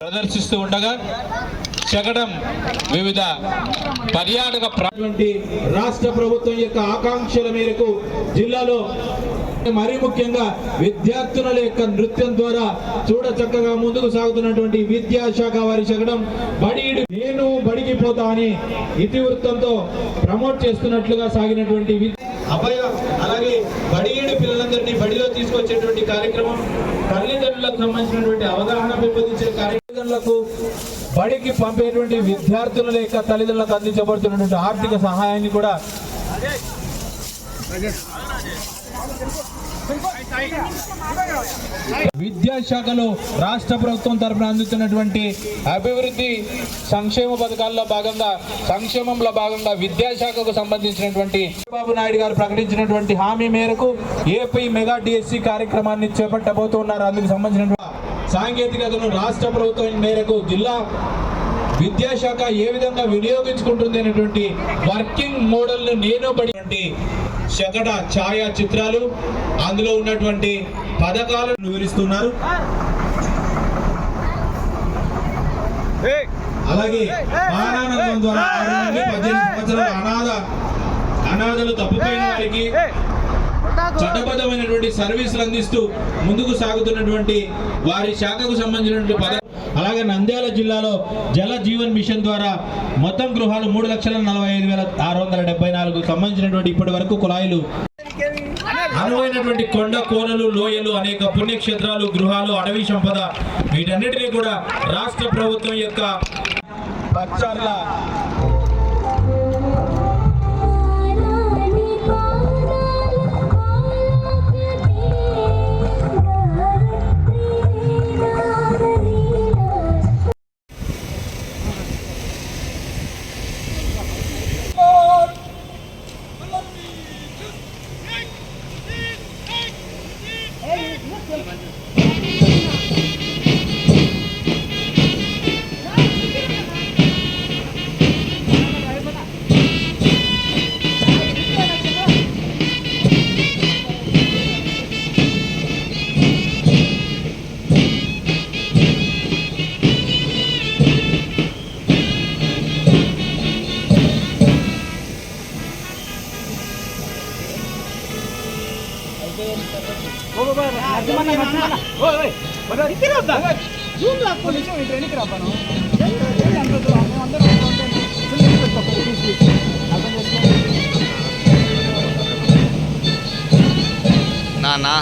ప్రదర్శిస్తూ ఉండగా శకటం వివిధ పర్యాటక రాష్ట్ర ప్రభుత్వం యొక్క ఆకాంక్షల మేరకు జిల్లాలో మరీ ముఖ్యంగా విద్యార్థుల యొక్క నృత్యం ద్వారా చూడ చక్కగా ముందుకు సాగుతున్నటువంటి విద్యాశాఖ వారి శకటం బడిడు నేను బడికి పోతా అని ఇతివృత్తంతో ప్రమోట్ చేస్తున్నట్లుగా సాగినటువంటి అభయ అలాగే బడియేడు పిల్లలందరినీ బడిలో తీసుకొచ్చేటువంటి కార్యక్రమం తల్లిదండ్రులకు సంబంధించినటువంటి అవగాహన పెంపొందించే కార్యక్రమాలకు బడికి పంపేటువంటి విద్యార్థుల యొక్క తల్లిదండ్రులకు అందించబడుతున్నటువంటి ఆర్థిక సహాయాన్ని కూడా విద్యాశాఖలో రాష్ట్ర ప్రభుత్వం తరఫున అందుతున్నటువంటి అభివృద్ధి సంక్షేమ పథకాల్లో భాగంగా సంక్షేమంలో భాగంగా విద్యాశాఖకు సంబంధించినటువంటి చంద్రబాబు నాయుడు గారు ప్రకటించినటువంటి హామీ మేరకు ఏపీ మెగా డిఎస్సి కార్యక్రమాన్ని చేపట్టబోతున్నారు. అందుకు సంబంధించినటువంటి సాంకేతికతను రాష్ట్ర ప్రభుత్వం మేరకు జిల్లా విద్యాశాఖ ఏ విధంగా వినియోగించుకుంటుంది అనేటువంటి వర్కింగ్ మోడల్ ను నేను పడినటువంటి శకట ఛాయా చిత్రాలు అందులో ఉన్నటువంటి పథకాలను వివరిస్తున్నారు. అలాగే మానానందం ద్వారా 6 నుండి 18 సంవత్సరాల అనాథలు తప్పుపోయిన వారికి చట్టబద్ధమైనటువంటి సర్వీసులు అందిస్తూ ముందుకు సాగుతున్నటువంటి వారి శాఖకు సంబంధించినటువంటి అలాగే నంద్యాల జిల్లాలో జల జీవన్ మిషన్ ద్వారా మొత్తం గృహాలు 3,45,674 సంబంధించినటువంటి ఇప్పటి వరకు కుళాయిలు అనువైనటువంటి కొండ కోనలు లోయలు అనేక పుణ్యక్షేత్రాలు గృహాలు అటవీ సంపద వీటన్నిటినీ కూడా రాష్ట్ర ప్రభుత్వం యొక్క పచ్చర్ల నా